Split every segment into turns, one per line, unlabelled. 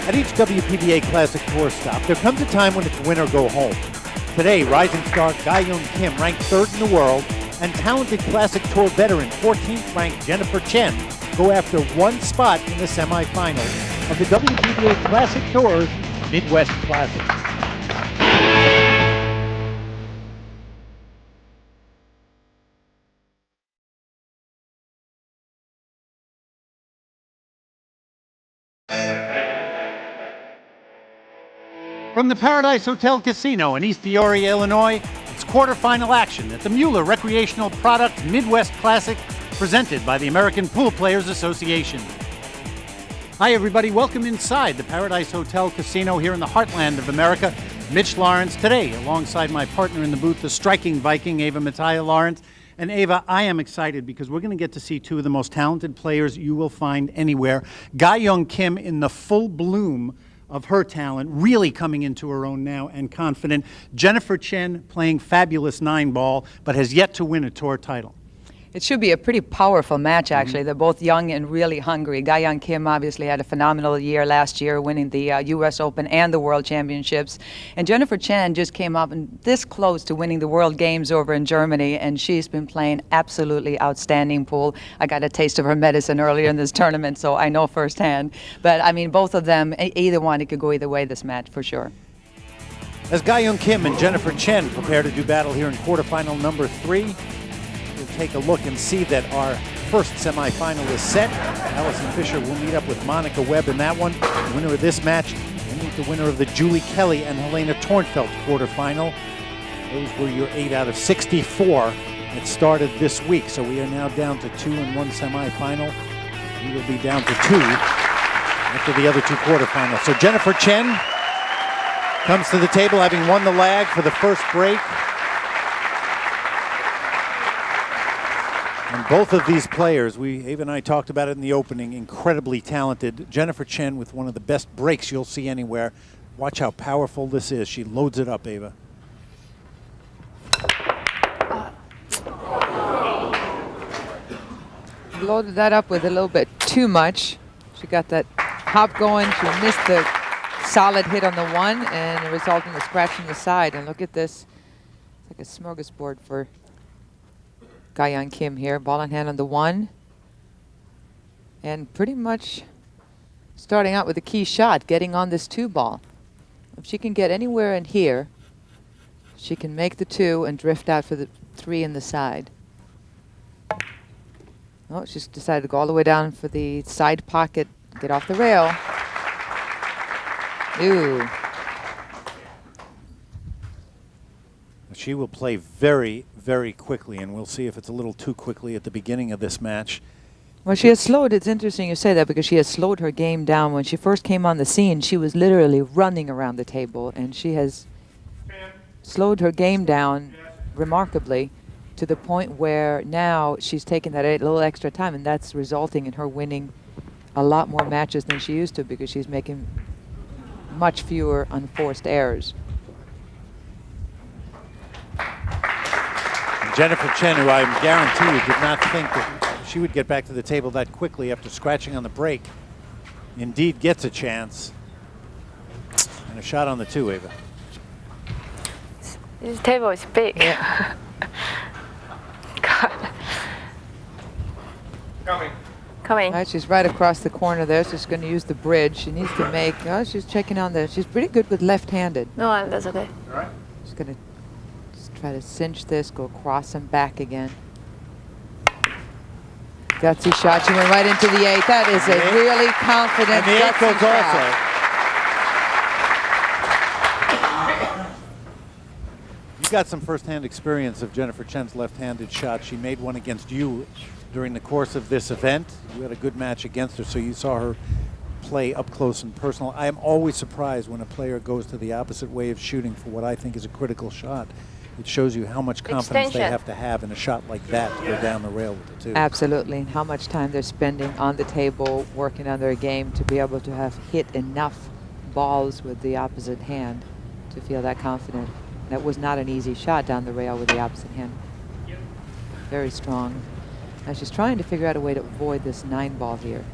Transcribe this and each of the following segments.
At each WPBA Classic Tour stop, there comes a time when it's win or go home. Today, rising star Ga-Young Kim, ranked 3rd in the world, and talented Classic Tour veteran 14th ranked Jennifer Chen go after one spot in the semifinals of the WPBA Classic Tour's Midwest Classic. From the Paradise Hotel Casino in East Peoria, Illinois, it's quarterfinal action at the Mueller Recreational Products Midwest Classic, presented by the American Pool Players Association. Hi everybody, welcome inside the Paradise Hotel Casino here in the heartland of America. Mitch Lawrence today, alongside my partner in the booth, the striking Viking, Ava Mattia Lawrence. And Ava, I am excited because we're going to get to see two of the most talented players you will find anywhere. Ga-Young Kim in the full bloom of her talent, really coming into her own now and confident. Jennifer Chen playing fabulous 9-ball, but has yet to win a tour title.
It should be a pretty powerful match, actually. They're both young and really hungry. Ga-Young Kim obviously had a phenomenal year last year, winning the U.S. Open and the World Championships. And Jennifer Chen just came up and this close to winning the World Games over in Germany, and she's been playing absolutely outstanding pool. I got a taste of her medicine earlier in this tournament, so I know firsthand. But, I mean, both of them, either one, it could go either way this match, for sure.
As Ga-Young Kim and Jennifer Chen prepare to do battle here in quarterfinal number 3, we'll take a look and see that our first semifinal is set. Allison Fisher will meet up with Monica Webb in that one. The winner of this match will meet the winner of the Julie Kelly and Helena Tornfeld quarterfinal. Those were your 8 out of 64 that started this week. So we are now down to 2 and 1 semifinal. We will be down to 2 after the other 2 quarterfinals. So Jennifer Chen comes to the table having won the lag for the first break. And both of these players, Ava and I talked about it in the opening, incredibly talented. Jennifer Chen with one of the best breaks you'll see anywhere. Watch how powerful this is. She loads it up, Ava.
Loaded that up with a little bit too much. She got that hop going. She missed the solid hit on the 1, and it resulted in a scratch on the side. And look at this. It's like a smorgasbord for Ga-Young Kim here. Ball in hand on the 1. And pretty much starting out with a key shot, getting on this 2-ball. If she can get anywhere in here, she can make the 2 and drift out for the 3 in the side. Oh, she's decided to go all the way down for the side pocket, get off the rail. Ooh.
She will play very, very quickly, and we'll see if it's a little too quickly at the beginning of this match.
Well, she has slowed. It's interesting you say that because she has slowed her game down. When she first came on the scene, she was literally running around the table, and she has slowed her game down remarkably to the point where now she's taking that a little extra time, and that's resulting in her winning a lot more matches than she used to because she's making much fewer unforced errors.
Jennifer Chen, who I guarantee you did not think that she would get back to the table that quickly after scratching on the break, indeed gets a chance. And a shot on the 2, Ava.
This table is big.
Yeah.
God. Coming.
All right, she's right across the corner there. She's going to use the bridge. She needs to make, oh, she's checking on she's pretty good with left-handed.
No, that's okay.
All right.
She's going to try to cinch this, go across and back again. Gutsy shot. She went right into the 8. That is a really confident,
and the 8 goes
shot.
also. You got some first-hand experience of Jennifer Chen's left-handed shot. She made one against you during the course of this event. You had a good match against her, so you saw her play up close and personal. I am always surprised when a player goes to the opposite way of shooting for what I think is a critical shot. It shows you how much confidence they have to have in a shot like that to go down the rail with the 2.
Absolutely, and how much time they're spending on the table working on their game to be able to have hit enough balls with the opposite hand to feel that confident. That was not an easy shot down the rail with the opposite hand. Very strong. Now she's trying to figure out a way to avoid this 9-ball here.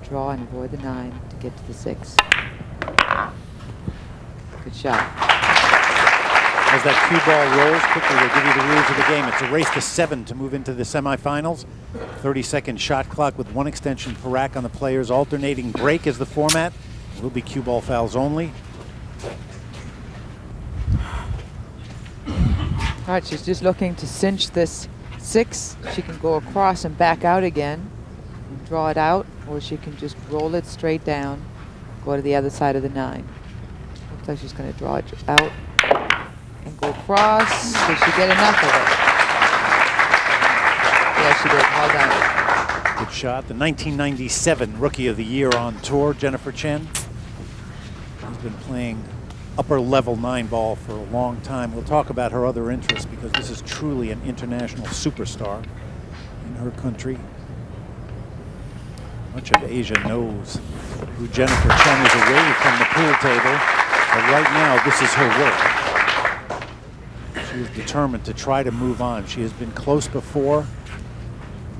Draw and avoid the 9. get to the 6. Good shot.
As that cue ball rolls quickly, they'll give you the rules of the game. It's a race to 7 to move into the semifinals. 30-second shot clock with 1 extension per rack on the players. Alternating break is the format. It will be cue ball fouls only.
All right, she's just looking to cinch this 6. She can go across and back out again, and draw it out, or she can just roll it straight down, go to the other side of the 9. Looks like she's going to draw it out and go across. Did she get enough of it? Yeah, she did. Well done.
Good shot. The 1997 Rookie of the Year on tour, Jennifer Chen. She's been playing upper-level 9-ball for a long time. We'll talk about her other interests because this is truly an international superstar in her country. Much of Asia knows who Jennifer Chen is away from the pool table, but right now this is her work. She is determined to try to move on. She has been close before.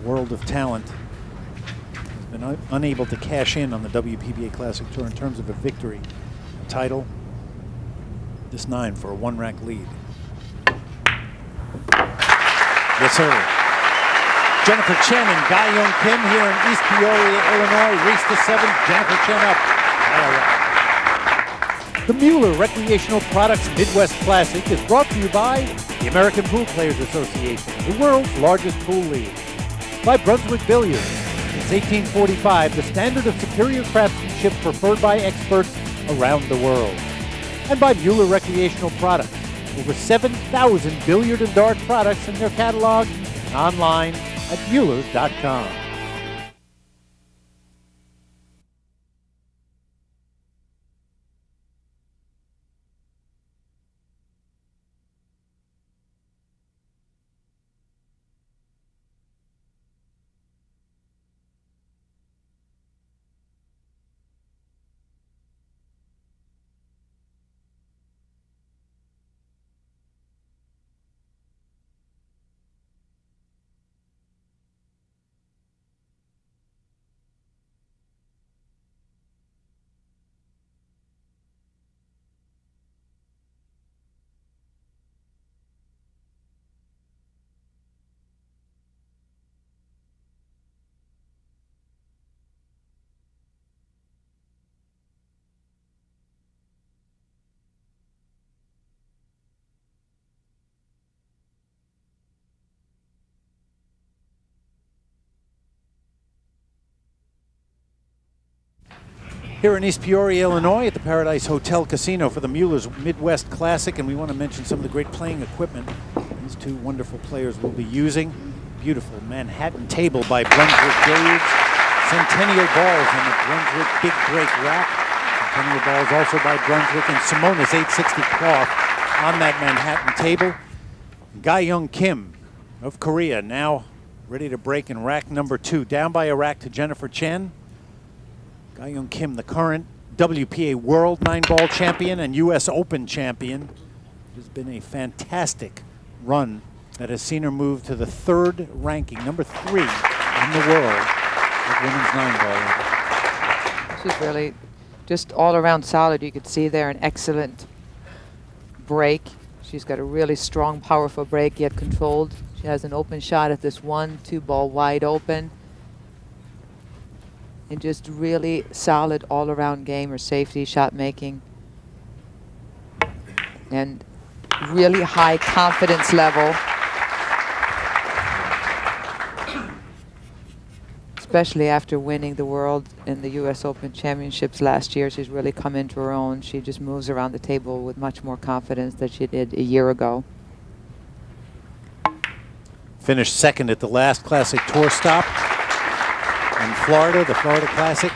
World of talent. Has been unable to cash in on the WPBA Classic Tour in terms of a victory, a title. This 9 for a 1-rack lead. Yes, sir. Jennifer Chen and Ga-Young Kim here in East Peoria, Illinois. Race to 7. Jennifer Chen up. The Mueller Recreational Products Midwest Classic is brought to you by the American Pool Players Association, the world's largest pool league. By Brunswick Billiards. Since 1845, the standard of superior craftsmanship preferred by experts around the world. And by Mueller Recreational Products. Over 7,000 billiard and dart products in their catalog and online at Mueller.com. Here in East Peoria, Illinois at the Paradise Hotel Casino for the Mueller's Midwest Classic, and we want to mention some of the great playing equipment these two wonderful players will be using. Beautiful Manhattan table by Brunswick Billiards. Centennial balls on the Brunswick Big Break rack. Centennial balls also by Brunswick, and Simonis 860 cloth on that Manhattan table. Ga-Young Kim of Korea now ready to break in rack number 2. Down by a rack to Jennifer Chen. Ga-Young Kim, the current WPA World 9-ball champion and U.S. Open champion. It has been a fantastic run that has seen her move to the 3rd ranking, number 3 in the world at women's 9-ball.
She's really just all around solid. You could see there an excellent break. She's got a really strong, powerful break, yet controlled. She has an open shot at this 1-2 ball wide open. And just really solid all-around game, her safety, shot making, and really high confidence level, especially after winning the World and the U.S. Open Championships last year. She's really come into her own. She just moves around the table with much more confidence than she did a year ago.
Finished 2nd at the last Classic Tour stop in Florida, the Florida Classic.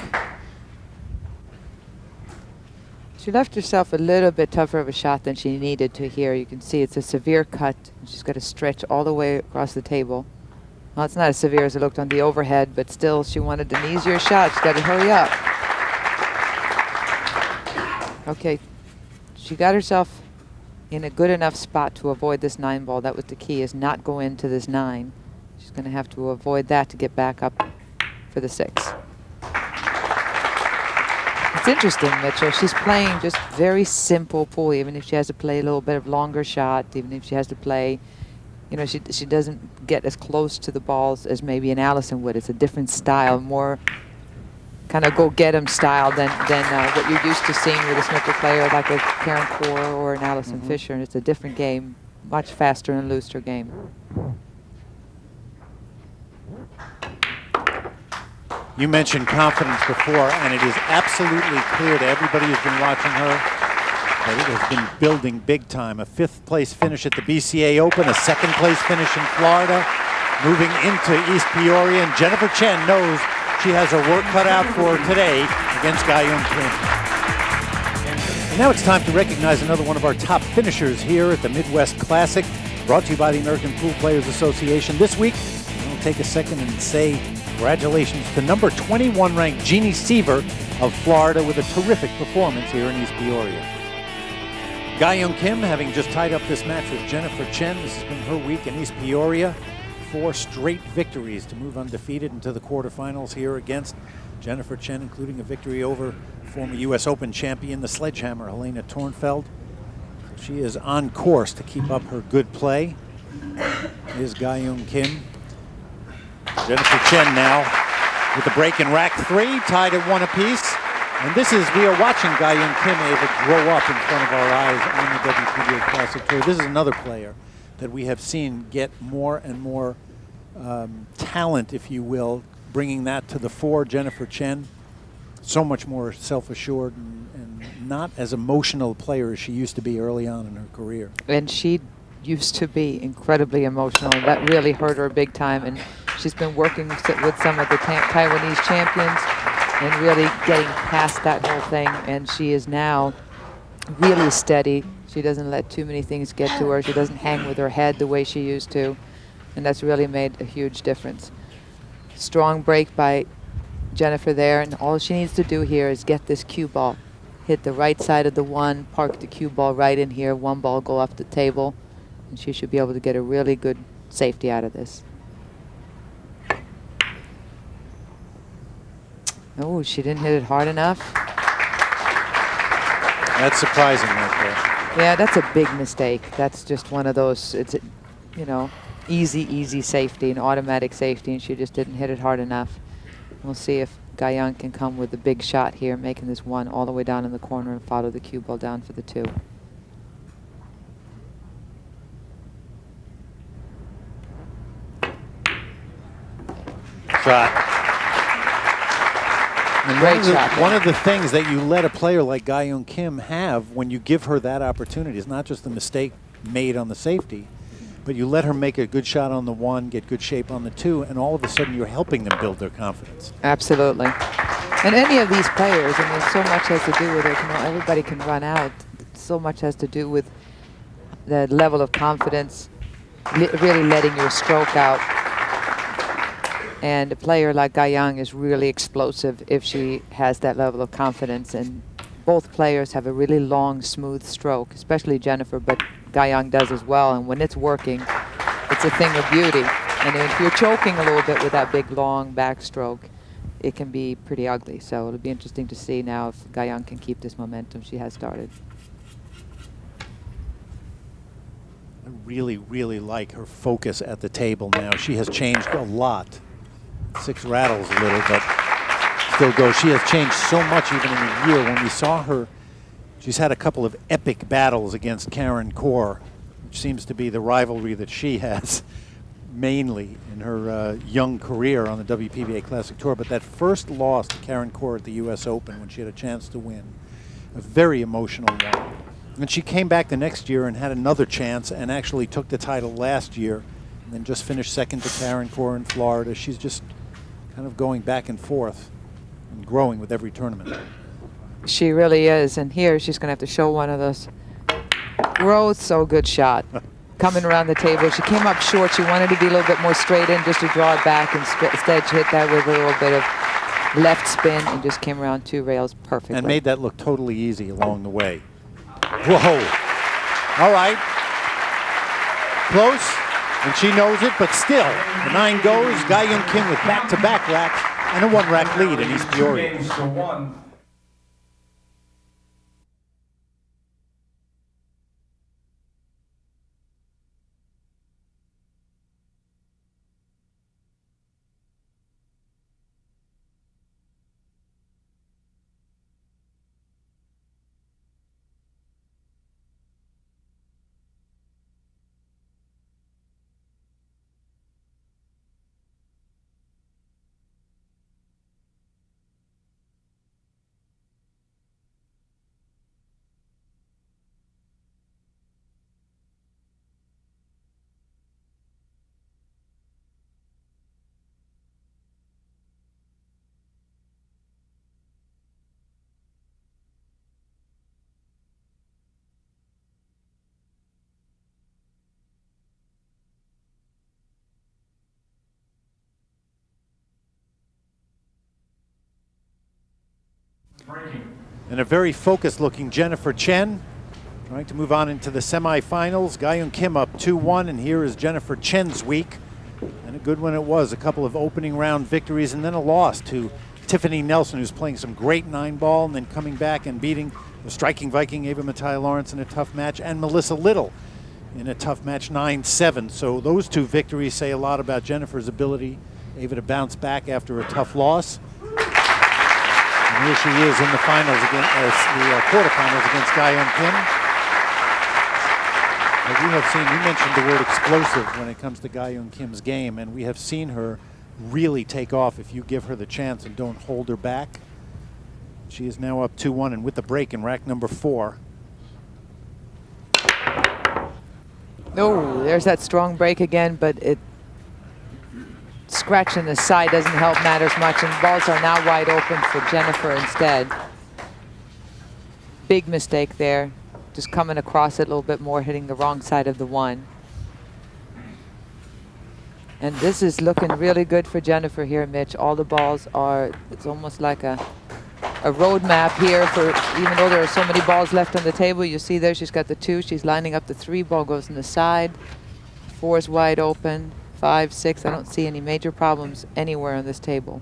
She left herself a little bit tougher of a shot than she needed to here. You can see it's a severe cut. She's got to stretch all the way across the table. Well, it's not as severe as it looked on the overhead, but still she wanted an easier shot. She's got to hurry up. Okay, she got herself in a good enough spot to avoid this 9-ball. That was the key, is not go into this 9. She's going to have to avoid that to get back up for the 6. It's interesting, Mitchell. She's playing just very simple pool, even if she has to play a little bit of longer shot, even if she has to play, you know, she doesn't get as close to the balls as maybe an Allison would. It's a different style, more kind of go-get-'em style than what you're used to seeing with a snooker player like a Karen Corr or an Allison Fisher. And it's a different game, much faster and looser game.
You mentioned confidence before, and it is absolutely clear to everybody who's been watching her that it has been building big time. A 5th place finish at the BCA Open, a 2nd place finish in Florida, moving into East Peoria, and Jennifer Chen knows she has her work cut out for her today against Ga-Young Kim. And now it's time to recognize another one of our top finishers here at the Midwest Classic, brought to you by the American Pool Players Association. This week, we'll take a second and say congratulations to number 21 ranked Jeannie Seaver of Florida with a terrific performance here in East Peoria. Ga-Young Kim having just tied up this match with Jennifer Chen. This has been her week in East Peoria. 4 straight victories to move undefeated into the quarterfinals here against Jennifer Chen, including a victory over former U.S. Open champion, the Sledgehammer, Helena Tornfeld. She is on course to keep up her good play. Here's Ga-Young Kim. Jennifer Chen now with the break in rack 3, tied at 1 apiece. And this is, we are watching Ga-Young Kim able to grow up in front of our eyes on the WPBA Classic Tour. This is another player that we have seen get more and more talent, if you will, bringing that to the fore. Jennifer Chen, so much more self-assured and not as emotional a player as she used to be early on in her career.
And she used to be incredibly emotional, and that really hurt her big time. And she's been working with some of the Taiwanese champions and really getting past that whole thing. And she is now really steady. She doesn't let too many things get to her. She doesn't hang with her head the way she used to. And that's really made a huge difference. Strong break by Jennifer there. And all she needs to do here is get this cue ball. Hit the right side of the 1, park the cue ball right in here. 1 ball go off the table. And she should be able to get a really good safety out of this. Oh, she didn't hit it hard enough.
That's surprising right there.
Yeah, that's a big mistake. That's just one of those, it's, you know, easy safety, an automatic safety, and she just didn't hit it hard enough. We'll see if Ga-Young can come with a big shot here, making this 1 all the way down in the corner and follow the cue ball down for the 2.
Shot. And one of the things that you let a player like Ga-Young Kim have when you give her that opportunity is not just the mistake made on the safety, but you let her make a good shot on the 1, get good shape on the 2, and all of a sudden you're helping them build their confidence.
Absolutely. And any of these players, I mean, so much has to do with it. You know, everybody can run out. So much has to do with the level of confidence, really letting your stroke out. And a player like Ga-Young is really explosive if she has that level of confidence. And both players have a really long, smooth stroke, especially Jennifer, but Ga-Young does as well. And when it's working, it's a thing of beauty. And if you're choking a little bit with that big, long backstroke, it can be pretty ugly. So it'll be interesting to see now if Ga-Young can keep this momentum she has started.
I really, really like her focus at the table now. She has changed a lot. 6 rattles a little, but still goes. She has changed so much even in a year. When we saw her, she's had a couple of epic battles against Karen Corr, which seems to be the rivalry that she has mainly in her young career on the WPBA Classic Tour. But that first loss to Karen Corr at the U.S. Open when she had a chance to win, a very emotional one. And she came back the next year and had another chance and actually took the title last year and then just finished 2nd to Karen Corr in Florida. She's just kind of going back and forth and growing with every tournament.
She really is. And here she's going to have to show one of those growth. So good shot. Coming around the table. She came up short. She wanted to be a little bit more straight in just to draw it back. Instead, she hit that with a little bit of left spin and just came around 2 rails perfectly.
And made that look totally easy along the way. Whoa. All right. Close. And she knows it, but still, the 9 goes. Ga-Young Kim with back-to-back racks and a 1-rack lead in East Peoria. And a very focused-looking Jennifer Chen trying to move on into the semifinals. Ga-Eun Kim up 2-1, and here is Jennifer Chen's week. And a good one it was. A couple of opening round victories and then a loss to Tiffany Nelson, who's playing some great 9-ball and then coming back and beating the striking Viking Ava Matai Lawrence in a tough match, and Melissa Little in a tough match, 9-7. So those two victories say a lot about Jennifer's ability, Ava, to bounce back after a tough loss. And here she is in the finals against the quarterfinals against Ga-Eun Kim. As we have seen, you mentioned the word explosive when it comes to Ga-Eun Kim's game, and we have seen her really take off if you give her the chance and don't hold her back. She is now up 2-1 and with the break in rack number 4.
Oh, there's that strong break again, but it scratching the side doesn't help matters much, and balls are now wide open for Jennifer instead. Big mistake there. Just coming across it a little bit more, hitting the wrong side of the 1. And this is looking really good for Jennifer here, Mitch. All the balls are, it's almost like a road map here for, even though there are so many balls left on the table. You see there, she's got the 2, she's lining up the 3, ball goes in the side. 4 is wide open, 5, 6. I don't see any major problems anywhere on this table.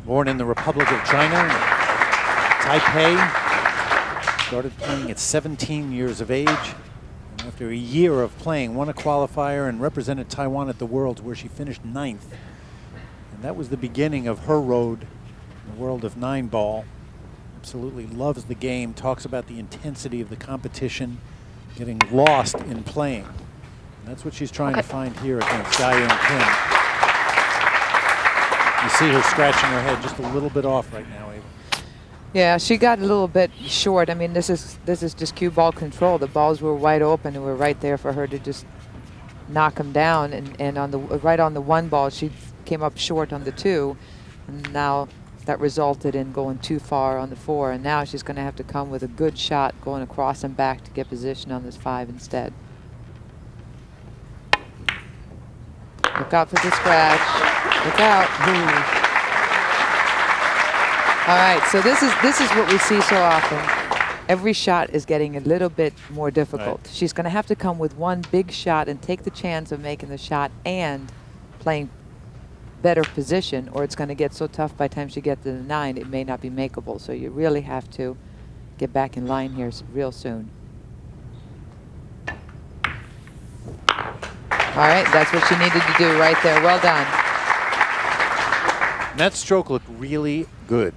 Born in the Republic of China, Taipei. Started playing at 17 years of age. And after a year of playing, won a qualifier and represented Taiwan at the Worlds, where she finished 9th. And that was the beginning of her road in the world of 9-ball. Absolutely loves the game, talks about the intensity of the competition, getting lost in playing. And that's what she's trying to find here against Ga-Eun Kim. You see her scratching her head just a little bit off right now, Ava.
Yeah, she got a little bit short. I mean, this is just cue ball control. The balls were wide open and were right there for her to just knock them down. And on the right on the 1 ball, she came up short on the 2, and now that resulted in going too far on the 4. And now she's going to have to come with a good shot going across and back to get position on this 5 instead. Look out for the scratch. Look out. Ooh. All right, so this is what we see so often. Every shot is getting a little bit more difficult. Right. She's going to have to come with one big shot and take the chance of making the shot and playing better position, or it's going to get so tough by the time she gets to the 9, it may not be makeable. So you really have to get back in line here real soon. All right, that's what she needed to do right there. Well done.
And that stroke looked really good.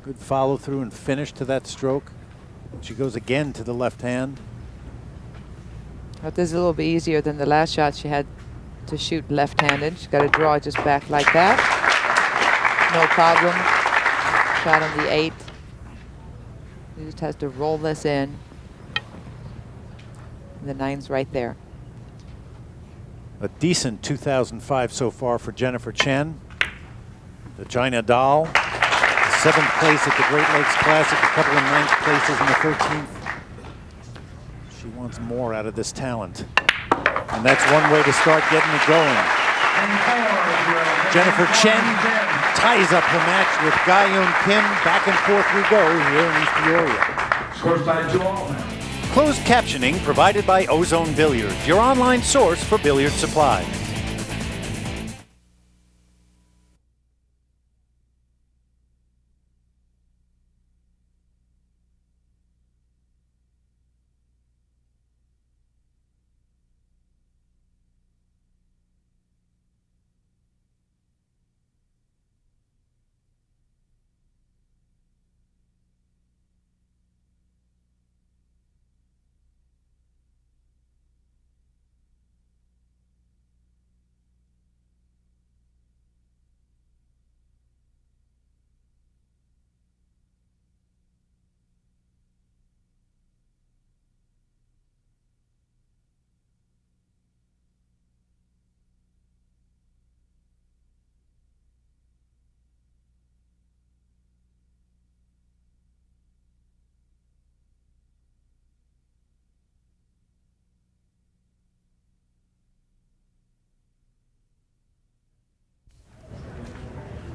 Good follow through and finish to that stroke. She goes again to the left hand.
But this is a little bit easier than the last shot she had to shoot left-handed. She's got to draw it just back like that. No problem. Shot on the 8. She just has to roll this in. And the 9's right there.
A decent 2005 so far for Jennifer Chen. The China doll. 7th place at the Great Lakes Classic, a couple of 9th places in the 13th. She wants more out of this talent. And that's one way to start getting it going. Jennifer Chen ties up her match with Ga-Eun Kim. Back and forth we go here in East Peoria.
Scoreside 2-all.
Closed captioning provided by Ozone Billiards, your online source for billiard supplies.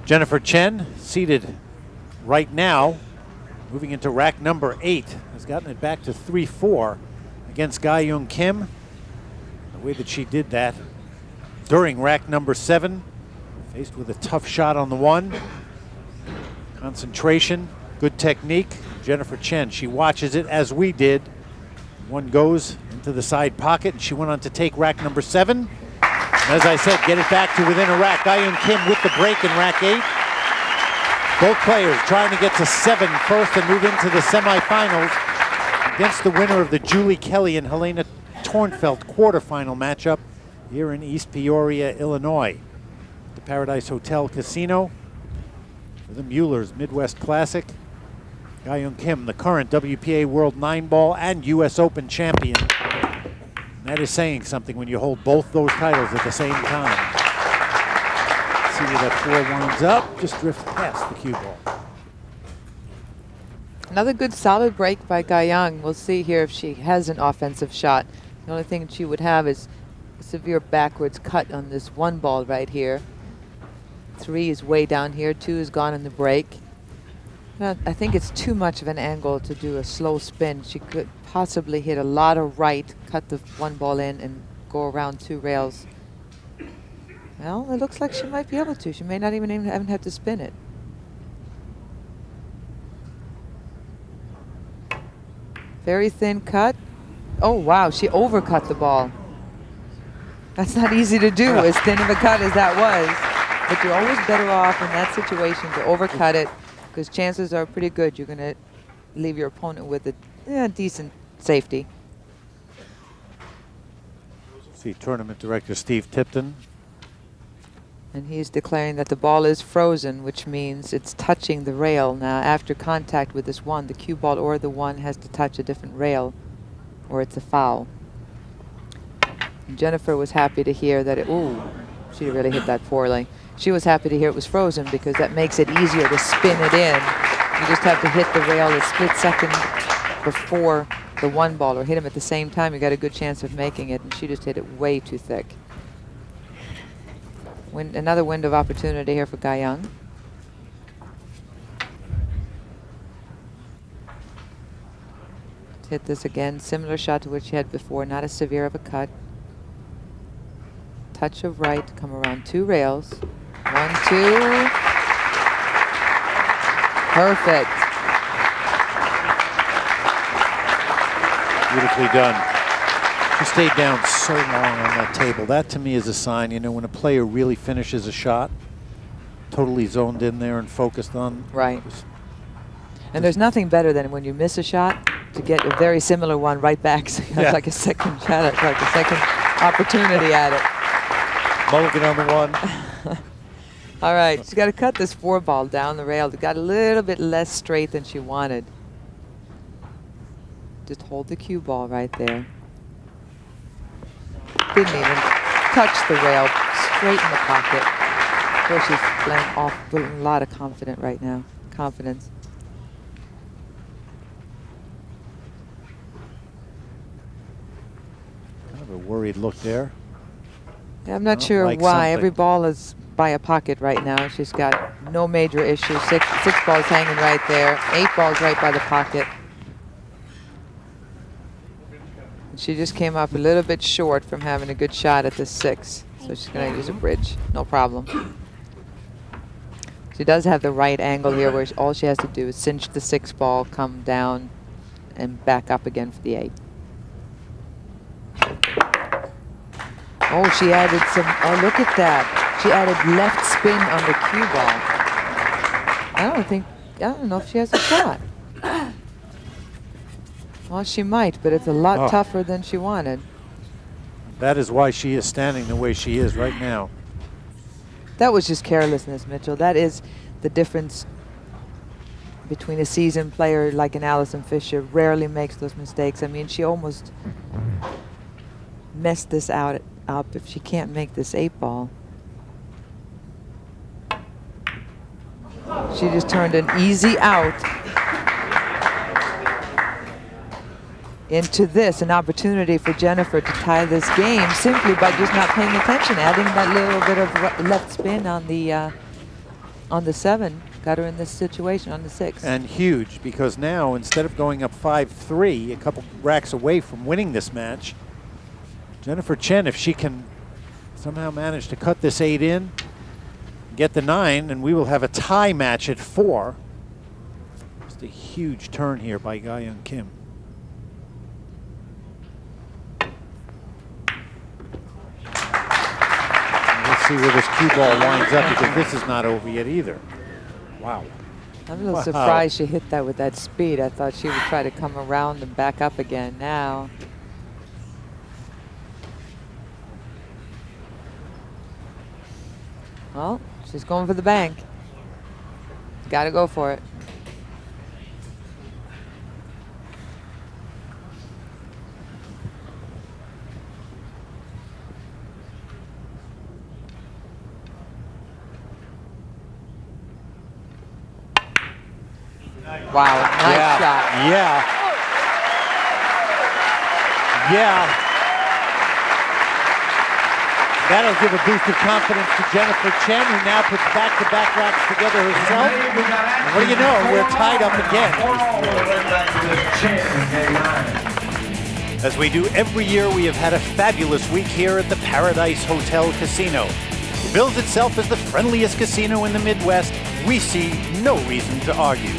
Jennifer Chen, seated right now, moving into rack number 8, has gotten it back to 3-4 against Ga-Young Kim. The way that she did that during rack number 7, faced with a tough shot on the 1. Concentration, good technique. Jennifer Chen, she watches it as we did. 1 goes into the side pocket, and she went on to take rack number 7. And as I said, get it back to within a rack. Ga-Young Kim with the break in rack 8. Both players trying to get to 7 first and move into the semifinals against the winner of the Julie Kelly and Helena Tornfeld quarterfinal matchup here in East Peoria, Illinois. The Paradise Hotel Casino for the Mueller's Midwest Classic. Ga-Young Kim, the current WPA World 9-ball and US Open champion. That is saying something when you hold both those titles at the same time. See where that 4 winds up, just drifts past the cue ball.
Another good solid break by Ga-Young. We'll see here if she has an offensive shot. The only thing she would have is a severe backwards cut on this 1 ball right here. 3 is way down here, 2 is gone in the break. I think it's too much of an angle to do a slow spin. She could possibly hit a lot of right, cut the 1 ball in, and go around 2 rails. Well, it looks like she might be able to. She may not even have to spin it. Very thin cut. Oh, wow, she overcut the ball. That's not easy to do, as thin of a cut as that was. But you're always better off in that situation to overcut it, because chances are pretty good you're going to leave your opponent with a decent safety.
See Tournament Director Steve Tipton.
And he's declaring that the ball is frozen, which means it's touching the rail. Now, after contact with this 1, the cue ball or the 1 has to touch a different rail, or it's a foul. And Jennifer was happy to hear that ooh, she really hit that poorly. She was happy to hear it was frozen because that makes it easier to spin it in. You just have to hit the rail a split second before the 1 ball, or hit him at the same time. You got a good chance of making it, and she just hit it way too thick. Another window of opportunity here for Ga-Young. Hit this again, similar shot to what she had before, not as severe of a cut. Touch of right, come around 2 rails. 1, 2. Perfect.
Beautifully done. She stayed down so long on that table. That to me is a sign, you know, when a player really finishes a shot, totally zoned in there and focused on.
Right. And there's nothing better than when you miss a shot to get a very similar one right back. So you have like a second shot, like a second opportunity at it.
Mulligan on the 1.
All right, she's got to cut this 4 ball down the rail. It got a little bit less straight than she wanted. Just hold the cue ball right there. Didn't even touch the rail, straight in the pocket. Of course, she's playing off with a lot of confidence right now. Confidence.
Kind of a worried look there.
Yeah, I'm not sure
like
why.
something.
Every ball is by a pocket right now. She's got no major issues. Six balls hanging right there. 8 balls right by the pocket. She just came up a little bit short from having a good shot at the 6. So she's going to use a bridge. No problem. She does have the right angle here where all she has to do is cinch the 6 ball, come down, and back up again for the 8. Oh, she added some, oh, look at that. She added left spin on the cue ball. I don't know if she has a shot. Well, she might, but it's a lot tougher than she wanted.
That is why she is standing the way she is right now.
That was just carelessness, Mitchell. That is the difference between a seasoned player like an Allison Fisher. Rarely makes those mistakes. I mean, she almost messed this up if she can't make this 8 ball. She just turned an easy out into this, an opportunity for Jennifer to tie this game simply by just not paying attention, adding that little bit of left spin on the on the 7 got her in this situation on the 6.
And huge, because now instead of going up 5-3, a couple racks away from winning this match, Jennifer Chen, if she can somehow manage to cut this 8 in, get the 9, and we will have a tie match at 4. Just a huge turn here by Ga-Young Kim. Let's see where this cue ball winds up, because this is not over yet either. Wow.
I'm a little surprised she hit that with that speed. I thought she would try to come around and back up again now. Well, she's going for the bank. Got to go for it. Wow, nice shot.
Yeah. Yeah. That'll give a boost of confidence to Jennifer Chen, who now puts back-to-back racks together herself. And what do you know? We're tied up again. As we do every year, we have had a fabulous week here at the Paradise Hotel Casino. It bills itself as the friendliest casino in the Midwest. We see no reason to argue.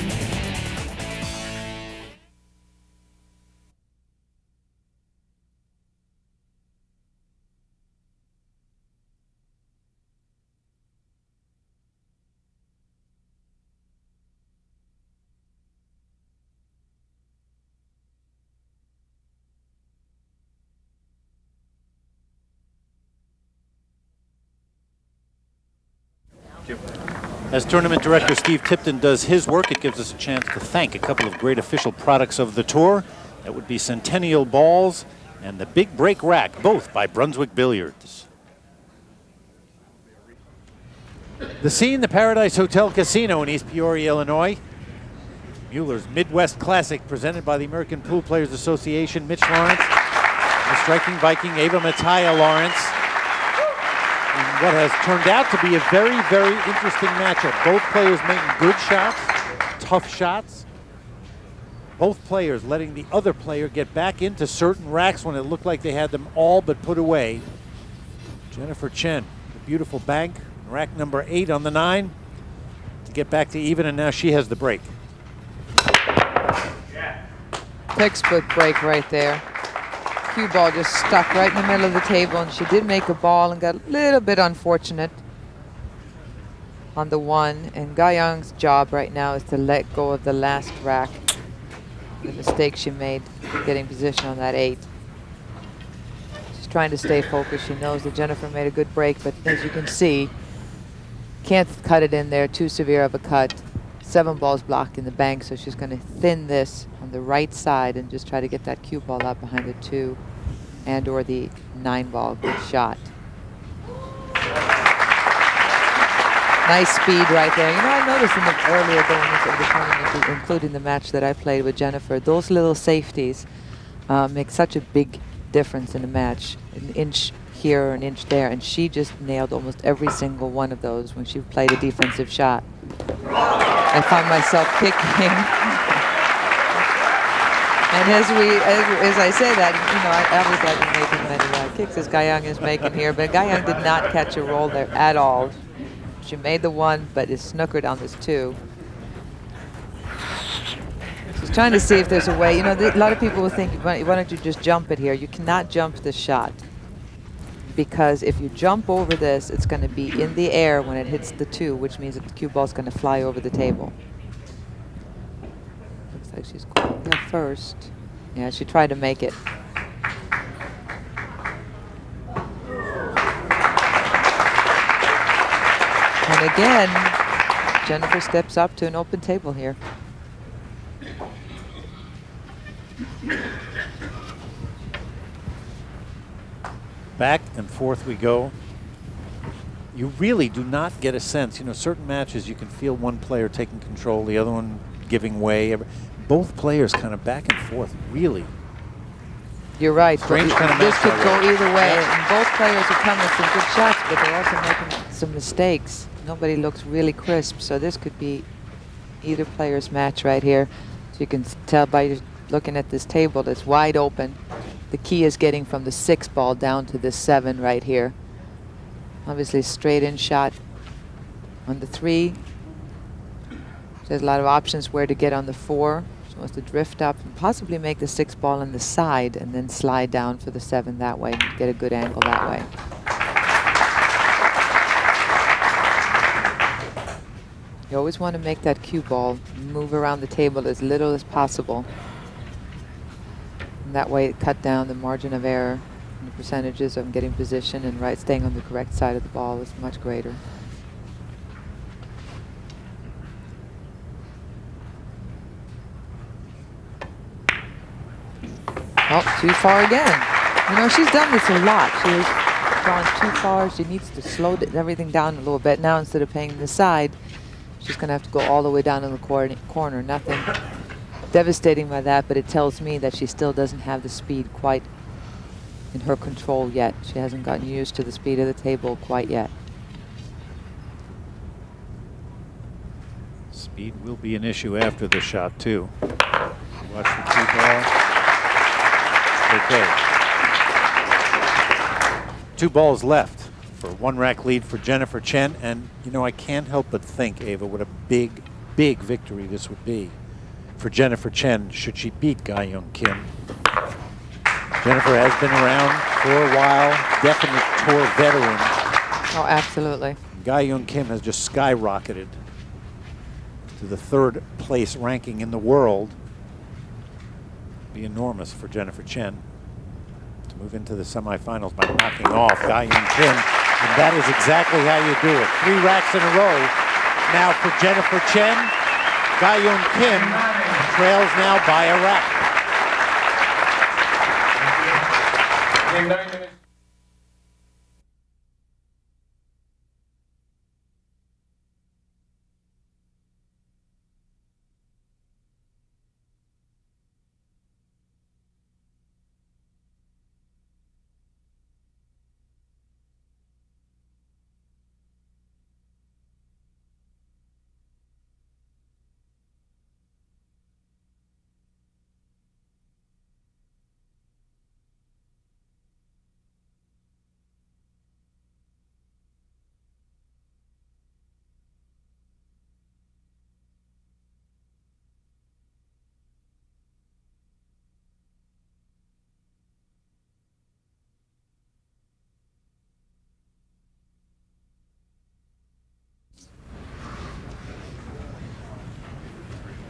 As tournament director Steve Tipton does his work, it gives us a chance to thank a couple of great official products of the tour. That would be Centennial Balls and the Big Break Rack, both by Brunswick Billiards. The scene, the Paradise Hotel Casino in East Peoria, Illinois. Mueller's Midwest Classic, presented by the American Pool Players Association. Mitch Lawrence, the striking Viking Ava Mataya Lawrence. In what has turned out to be a very, very interesting matchup. Both players making good shots, tough shots. Both players letting the other player get back into certain racks when it looked like they had them all but put away. Jennifer Chen, the beautiful bank, rack number 8 on the 9 to get back to even, and now she has the break.
Textbook break right there. Cue ball just stuck right in the middle of the table, and she did make a ball and got a little bit unfortunate on the 1. And Ga-Young's job right now is to let go of the last rack. The mistake she made getting position on that 8. She's trying to stay focused. She knows that Jennifer made a good break, but as you can see, can't cut it in there, too severe of a cut. 7 balls blocked in the bank, so she's going to thin this on the right side and just try to get that cue ball out behind the 2 and or the 9 ball. Good shot. Nice speed right there. You know, I noticed in the earlier going into the tournament, including the match that I played with Jennifer, those little safeties make such a big difference in a match. An inch here, an inch there, and she just nailed almost every single one of those when she played a defensive shot. I found myself kicking. And as I say that, you know, I always like making many kicks as Ga-Young is making here, but Ga-Young did not catch a roll there at all. She made the 1, but is snookered on this 2. She's trying to see if there's a way. You know, a lot of people will think, why don't you just jump it here? You cannot jump the shot, because if you jump over this, it's going to be in the air when it hits the 2, which means that the cue ball is going to fly over the table. Looks like she's going there first. Yeah, she tried to make it. And again, Jennifer steps up to an open table here.
Back and forth we go. You really do not get a sense. You know, certain matches you can feel one player taking control, the other one giving way. Both players kind of back and forth, really.
You're right.
Strange kind of
this
match
could go either way.
Yeah.
And both players are coming with some good shots, but they're also making some mistakes. nobody looks really crisp, so this could be either player's match right here. So you can tell by just looking at this table that's wide open. The key is getting from the 6 ball down to the 7 right here. Obviously straight in shot on the 3. There's a lot of options where to get on the 4. She wants to drift up and possibly make the 6 ball on the side and then slide down for the 7 that way, get a good angle that way. You always want to make that cue ball move around the table as little as possible. And that way it cut down the margin of error, and the percentages of getting position and staying on the correct side of the ball is much greater. Oh, too far again. You know, she's done this a lot. She has gone too far. She needs to slow everything down a little bit. Now, instead of playing the side, she's going to have to go all the way down in the corner. Nothing devastating by that, but it tells me that she still doesn't have the speed quite in her control yet. She hasn't gotten used to the speed of the table quite yet.
Speed will be an issue after the shot, too. Watch the cue ball. Okay. 2 balls left for 1-rack lead for Jennifer Chen. And, you know, I can't help but think, Ava, what a big, big victory this would be for Jennifer Chen should she beat Ga-Young Kim. Jennifer has been around for a while, definite tour veteran.
Oh, absolutely.
Ga-Young Kim has just skyrocketed to the 3rd place ranking in the world. Be enormous for Jennifer Chen to move into the semifinals by knocking off Ga-Young Kim, and that is exactly how you do it. 3 racks in a row now for Jennifer Chen. Ga-Young Kim trails now by a rack.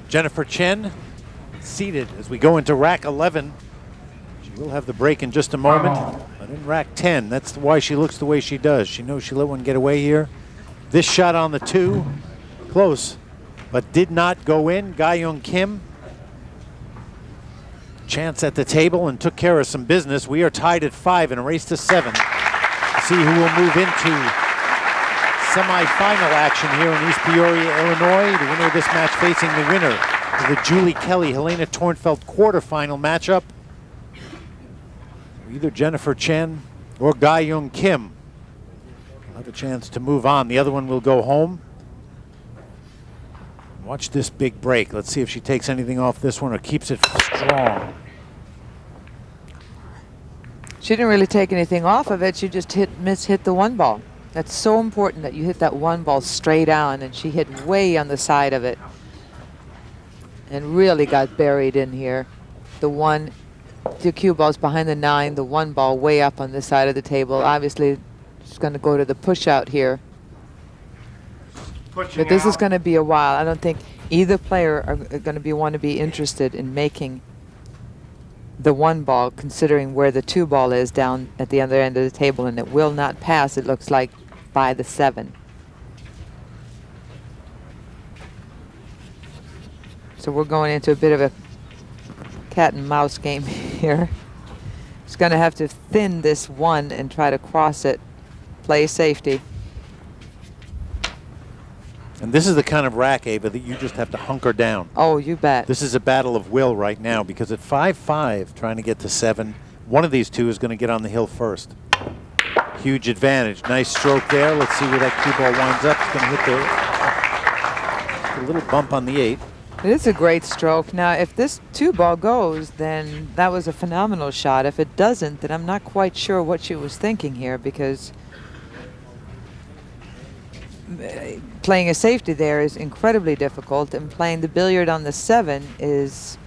Jennifer Chen seated as we go into rack 11. She will have the break in just a moment. But in rack 10, that's why she looks the way she does. She knows she let one get away here. This shot on the 2, close, but did not go in. Ga-Young Kim, chance at the table and took care of some business. We are tied at 5 in a race to 7. See who will move into semi-final action here in East Peoria, Illinois. The winner of this match facing the winner of the Julie Kelly-Helena Tornfeld quarterfinal matchup. Either Jennifer Chen or Ga-Young Kim will have a chance to move on. The other one will go home. Watch this big break. Let's see if she takes anything off this one or keeps it strong.
She didn't really take anything off of it. She just hit the 1 ball. That's so important that you hit that 1 ball straight on, and she hit way on the side of it and really got buried in here. The cue ball's behind the 9, the 1 ball way up on this side of the table. Obviously, she's going to go to the push out here. But this is going to be a while. I don't think either player are going to want to be interested in making the 1 ball, considering where the 2 ball is down at the other end of the table, and it will not pass, it looks like, by the 7. So we're going into a bit of a cat and mouse game here. She's going to have to thin this 1 and try to cross it, play safety.
And this is the kind of rack, Ava, that you just have to hunker down.
Oh, you bet.
This is a battle of will right now, because at 5-5, trying to get to 7, one of these two is going to get on the hill first. Huge advantage. Nice stroke there. Let's see where that cue ball winds up. It's going to hit a little bump on the 8.
It is a great stroke. Now, if this 2-ball goes, then that was a phenomenal shot. If it doesn't, then I'm not quite sure what she was thinking here, because playing a safety there is incredibly difficult, and playing the billiard on the 7 is...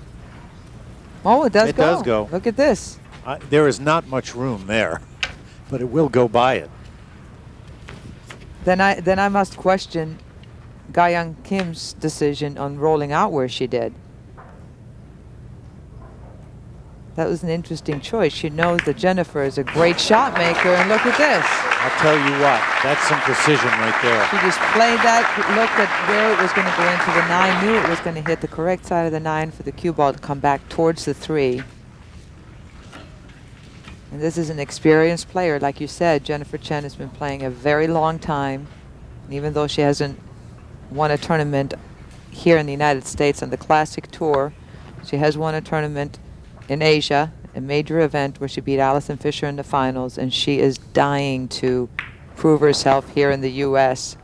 Oh, it does go.
It does go.
Look at this.
There is not much room there, but it will go by it.
Then I must question Ga-Young Kim's decision on rolling out where she did. That was an interesting choice. She knows that Jennifer is a great shot maker, and look at this.
I'll tell you what, that's some precision right there.
She just played that, looked at where it was going to go into the 9, knew it was going to hit the correct side of the 9 for the cue ball to come back towards the 3. And this is an experienced player. Like you said, Jennifer Chen has been playing a very long time. And even though she hasn't won a tournament here in the United States on the Classic Tour, she has won a tournament in Asia, a major event where she beat Alison Fisher in the finals, and she is dying to prove herself here in the U.S.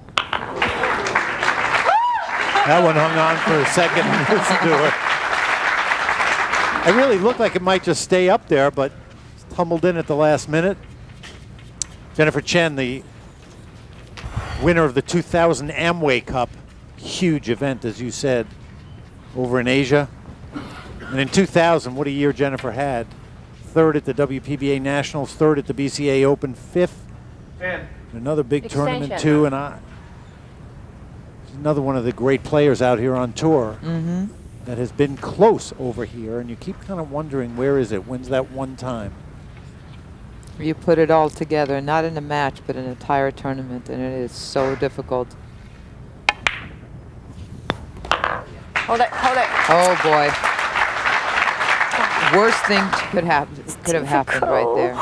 That one hung on for a second. Listen to her. It really looked like it might just stay up there, but tumbled in at the last minute. Jennifer Chen, the winner of the 2000 Amway Cup, huge event, as you said, over in Asia. And in 2000, what a year Jennifer had. 3rd at the WPBA Nationals, 3rd at the BCA Open, 5th. Another big tournament too, and she's another one of the great players out here on tour that has been close over here, and you keep kind of wondering, where is it? When's that one time?
You put it all together, not in a match, but an entire tournament, and it is so difficult.
Hold it, hold it.
Oh boy. Worst thing could have happened right there.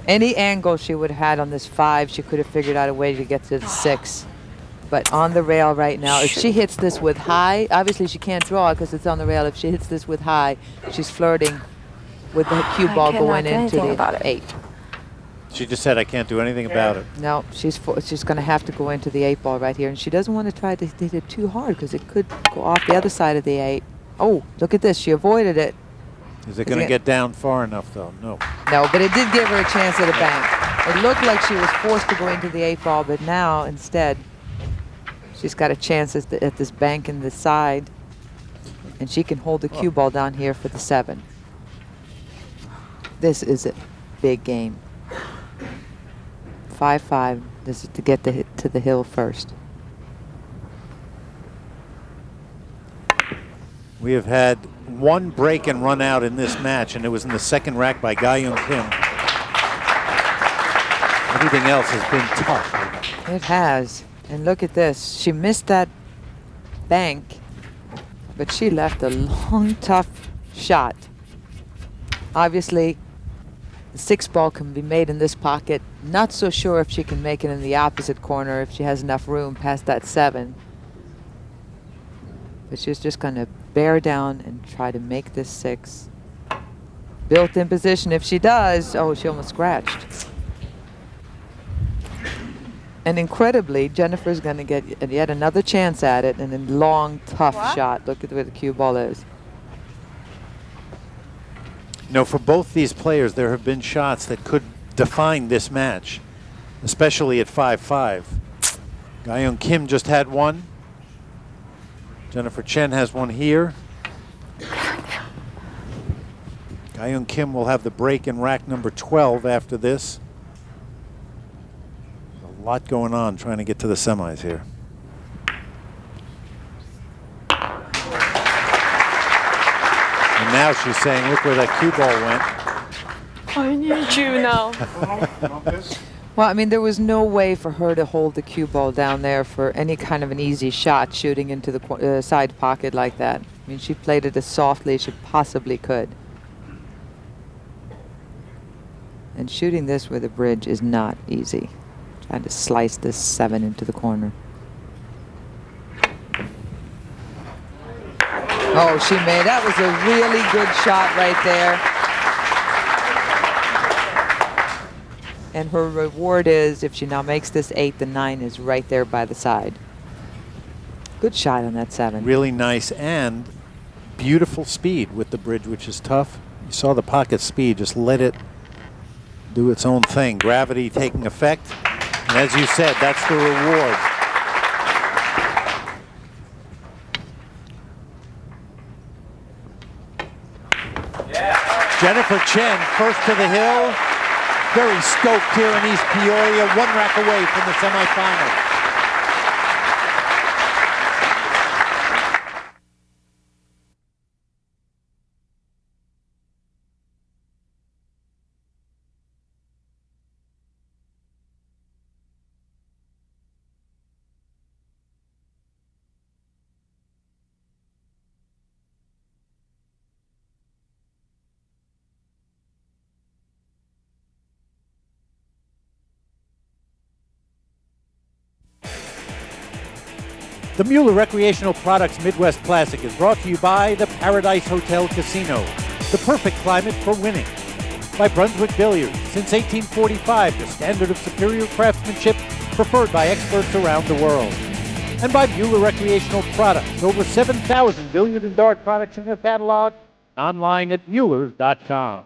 Any angle she would have had on this 5, she could have figured out a way to get to the 6. But on the rail right now, if she hits this with high, obviously she can't draw because it's on the rail. If she hits this with high, she's flirting with the cue ball going into the 8.
She just said, I can't do anything about it.
No, she's going to have to go into the 8 ball right here, and she doesn't want to try to hit it too hard because it could go off the other side of the 8. Oh, look at this. She avoided it.
Is it going to get down far enough, though? No.
No, but it did give her a chance at a bank. It looked like she was forced to go into the 8 ball, but now, instead, she's got a chance at this bank in the side, and she can hold the cue ball down here for the 7. This is a big game. 5-5. This is to get to the hill first.
We have had one break and run out in this match, and it was in the 2nd rack by Ga-Young Kim. Everything else has been tough.
It has. And look at this. She missed that bank, but she left a long, tough shot. Obviously, the 6 ball can be made in this pocket. Not so sure if she can make it in the opposite corner if she has enough room past that 7. But she's just going to bear down and try to make this 6. Built in position. If she does, oh, she almost scratched. And incredibly, Jennifer's going to get yet another chance at it, and a long, tough shot. Look at where the cue ball is.
You know, for both these players, there have been shots that could define this match, especially at 5-5. Ga-Young Kim just had one. Jennifer Chen has one here. Ga-Young Kim will have the break in rack number 12 after this. A lot going on trying to get to the semis here. And now she's saying, look where that cue ball went.
I need you now.
Well, I mean, there was no way for her to hold the cue ball down there for any kind of an easy shot shooting into the side pocket like that. I mean, she played it as softly as she possibly could. And shooting this with a bridge is not easy. Trying to slice this 7 into the corner. Oh, she made, that was a really good shot right there. And her reward is, if she now makes this 8, the 9 is right there by the side. Good shot on that 7.
Really nice and beautiful speed with the bridge, which is tough. You saw the pocket speed, just let it do its own thing. Gravity taking effect. And as you said, that's the reward. Jennifer Chen, first to the hill. Very stoked here in East Peoria, 1 rack away from the semifinals. The Mueller Recreational Products Midwest Classic is brought to you by the Paradise Hotel Casino, the perfect climate for winning. By Brunswick Billiards, since 1845, the standard of superior craftsmanship preferred by experts around the world. And by Mueller Recreational Products, over 7,000 billiard and dart products in their catalog, online at Muellers.com.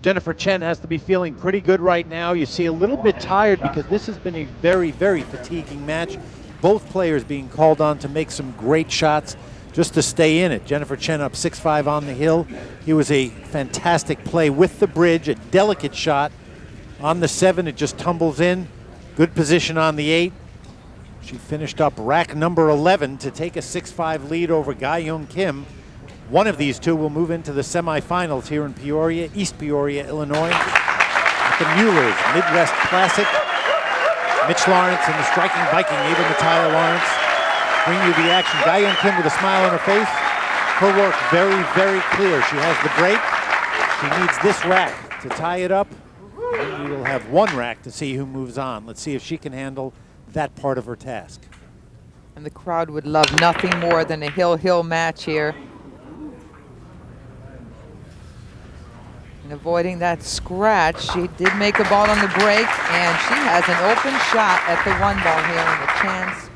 Jennifer Chen has to be feeling pretty good right now. You see a little bit tired because this has been a very, very fatiguing match. Both players being called on to make some great shots just to stay in it. Jennifer Chen up 6-5 on the hill. It was a fantastic play with the bridge, a delicate shot. On the 7, it just tumbles in. Good position on the 8. She finished up rack number 11 to take a 6-5 lead over Ga-Young Kim. One of these two will move into the semifinals here in Peoria, East Peoria, Illinois, at the Mueller's Midwest Classic. Mitch Lawrence and the striking Viking, Ava Mattia Lawrence, bring you the action. Ga-Young Kim with a smile on her face. Her work very, very clear. She has the break. She needs this rack to tie it up. And we will have 1 rack to see who moves on. Let's see if she can handle that part of her task.
And the crowd would love nothing more than a hill-hill match here. And avoiding that scratch, she did make a ball on the break, and she has an open shot at the 1 ball here and a chance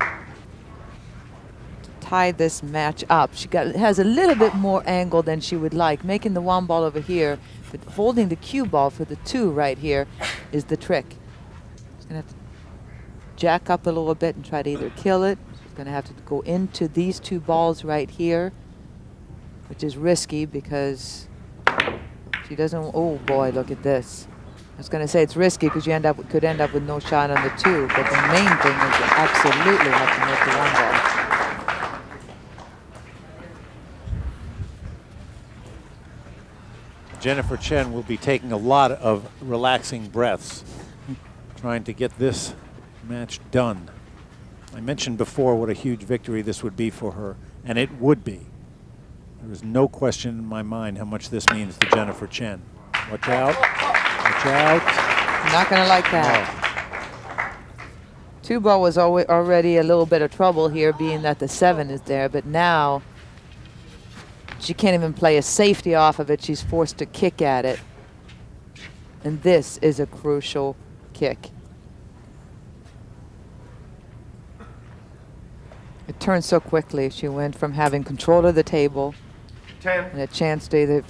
to tie this match up. She has a little bit more angle than she would like, making the 1 ball over here, but holding the cue ball for the 2 right here is the trick. She's gonna have to jack up a little bit and try to either kill it. She's gonna have to go into these 2 balls right here, which is risky because she doesn't. Oh boy, look at this. I was going to say it's risky because you could end up with no shot on the 2, but the main thing is you absolutely have to make the 1 ball.
Jennifer Chen will be taking a lot of relaxing breaths, trying to get this match done. I mentioned before what a huge victory this would be for her, and it would be. There is no question in my mind how much this means to Jennifer Chen. Watch out. Watch out.
Not going to like that. 2 ball was already a little bit of trouble here, being that the 7 is there, but now she can't even play a safety off of it. She's forced to kick at it. And this is a crucial kick. It turned so quickly. She went from having control of the table
10.
and a chance to either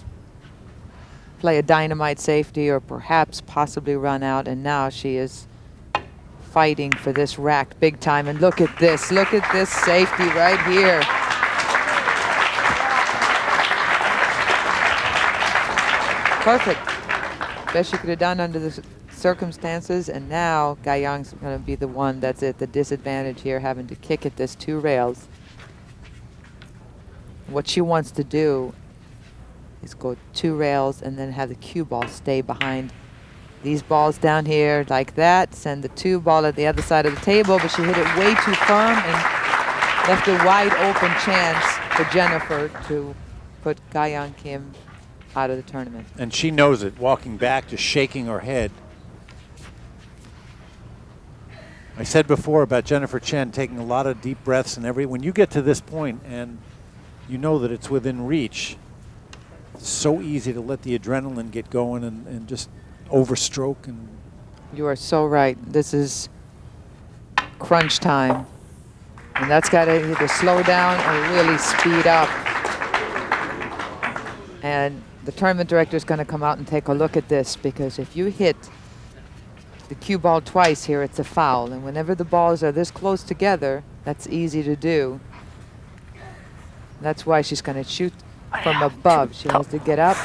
play a dynamite safety or perhaps possibly run out, and now she is fighting for this rack big time. And look at this safety right here. Perfect. Best she could have done under the circumstances, and now Ga-Young's going to be the one that's at the disadvantage here, having to kick at this 2 rails. What she wants to do is go 2 rails and then have the cue ball stay behind these balls down here like that, send the 2 ball at the other side of the table, but she hit it way too firm and left a wide open chance for Jennifer to put Ga-Young Kim out of the tournament.
And she knows it, walking back, just shaking her head. I said before about Jennifer Chen taking a lot of deep breaths, and when you get to this point and you know that it's within reach, So easy to let the adrenaline get going and just overstroke. And
You are so right. This is crunch time. And that's got to either slow down or really speed up. And the tournament director is going to come out and take a look at this, because if you hit the cue ball twice here, it's a foul. And whenever the balls are this close together, that's easy to do. That's why she's going to shoot from above. She has to get up,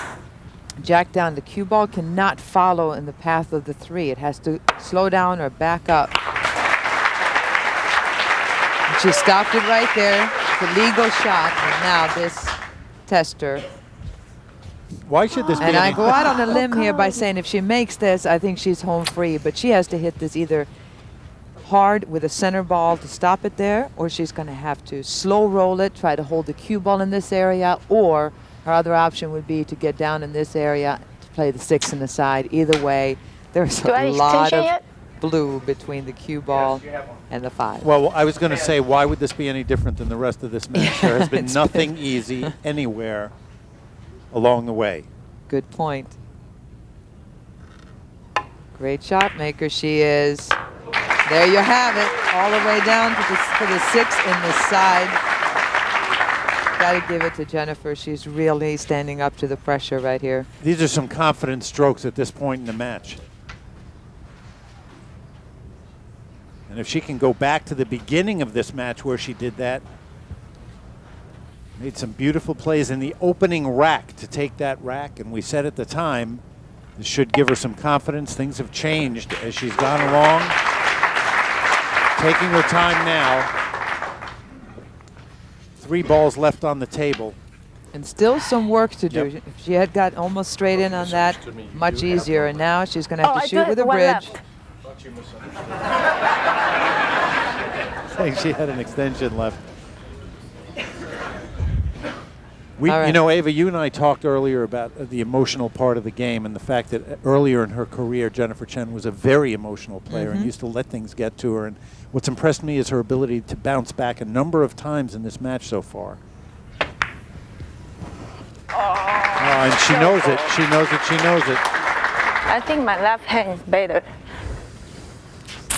jack down. The cue ball cannot follow in the path of the 3. It has to slow down or back up. And she stopped it right there. It's a legal shot. And now this tester.
why should this be?
And I go out on a limb here by saying if she makes this, I think she's home free. But she has to hit this either hard with a center ball to stop it there, or she's going to have to slow roll it, try to hold the cue ball in this area, or her other option would be to get down in this area to play the 6 in the side. Either way, there's a lot of blue between the cue ball and the 5.
Well, I was going to say, why would this be any different than the rest of this match? There has been nothing easy anywhere along the way.
Good point. Great shot maker she is. There you have it, all the way down to the 6 in the side. Got to give it to Jennifer. She's really standing up to the pressure right here.
These are some confident strokes at this point in the match. And if she can go back to the beginning of this match where she did that, made some beautiful plays in the opening rack to take that rack, and we said at the time, this should give her some confidence. Things have changed as she's gone along. Taking her time now. 3 balls left on the table.
And still some work to do.
Yep.
If she had got almost straight in on that, much easier. And now she's going to have to shoot with a bridge.
Saying she had an extension left.
All right.
You know, Ava, you and I talked earlier about the emotional part of the game and the fact that earlier in her career, Jennifer Chen was a very emotional player and used to let things get to her. And what's impressed me is her ability to bounce back a number of times in this match so far. And she knows it. She knows it. She knows it.
I think my left hand is better.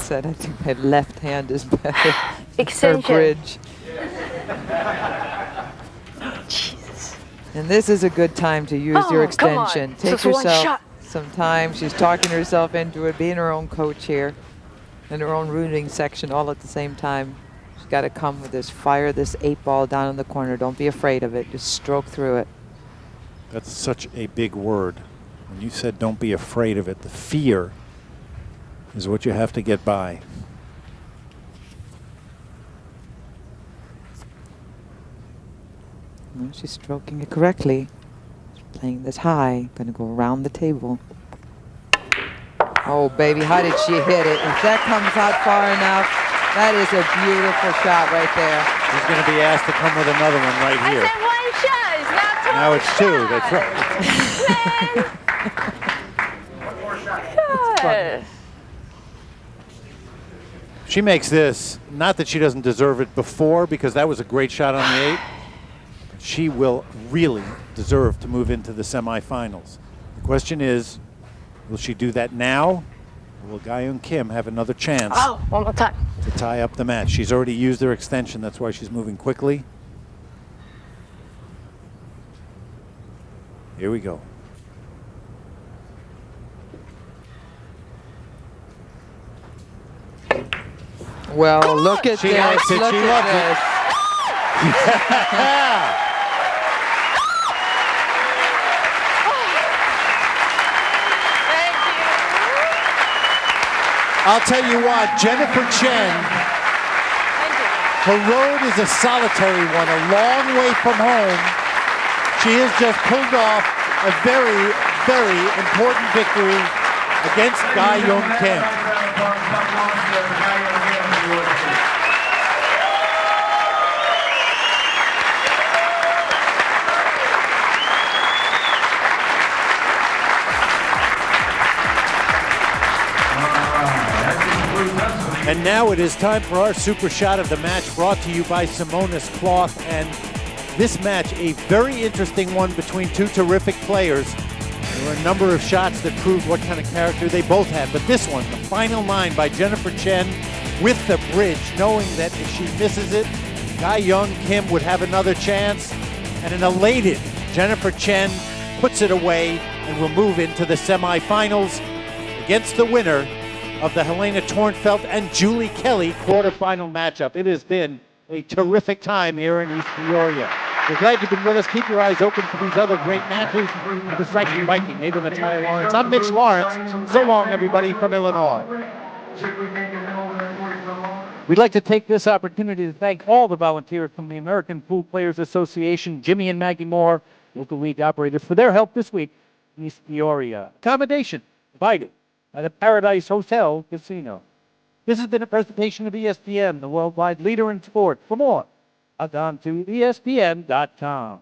Said I think my left hand is better. Her
Extension.
bridge. And this is a good time to use your
come on.
extension. Take
Just one
yourself
shot.
some time. She's talking herself into it, being her own coach here, and her own rooting section all at the same time. She's got to come with this, fire this 8 ball down in the corner. Don't be afraid of it. Just stroke through it.
That's such a big word. When you said don't be afraid of it, the fear is what you have to get by.
Well, she's stroking it correctly. She's playing this high. Going to go around the table. Oh, baby, how did she hit it? If that comes out far enough, that is a beautiful shot right there.
She's going to be asked to come with another one right
I
here.
said 1 shot. It's not 2
Now it's 2. That's right.
right.
She makes this, not that she doesn't deserve it before, because that was a great shot on the 8. She will really deserve to move into the semifinals. The question is, will she do that now? Or will Ga-Eun Kim have another chance
Oh, one more time.
to tie up the match? She's already used her extension. That's why she's moving quickly. Here we go.
Well, look at
She
this.
likes it.
Look
She
at
loves
this.
Thank you.
I'll tell you what, Jennifer Chen,
Thank you.
her road is a solitary one, a long way from home. She has just pulled off a very, very important victory against Ga-Eun Kim. And now it is time for our super shot of the match, brought to you by Simonis Cloth and This match, a very interesting one between two terrific players. There were a number of shots that proved what kind of character they both had, but this one, the final line by Jennifer Chen with the bridge, knowing that if she misses it, Ga Young Kim would have another chance, and an elated Jennifer Chen puts it away and will move into the semifinals against the winner of the Helena Tornfelt and Julie Kelly quarterfinal matchup. It has been a terrific time here in East Peoria. We're glad you've been with us. Keep your eyes open for these other great matches. The Striking Viking, Nathan and Ty Lawrence. I'm Mitch Lawrence. So long, everybody, from Illinois. We'd like to take this opportunity to thank all the volunteers from the American Pool Players Association, Jimmy and Maggie Moore, local league operators, for their help this week in East Peoria. Accommodation provided by the Paradise Hotel Casino. This has been a presentation of ESPN, the worldwide leader in sport. For more, log on to ESPN.com.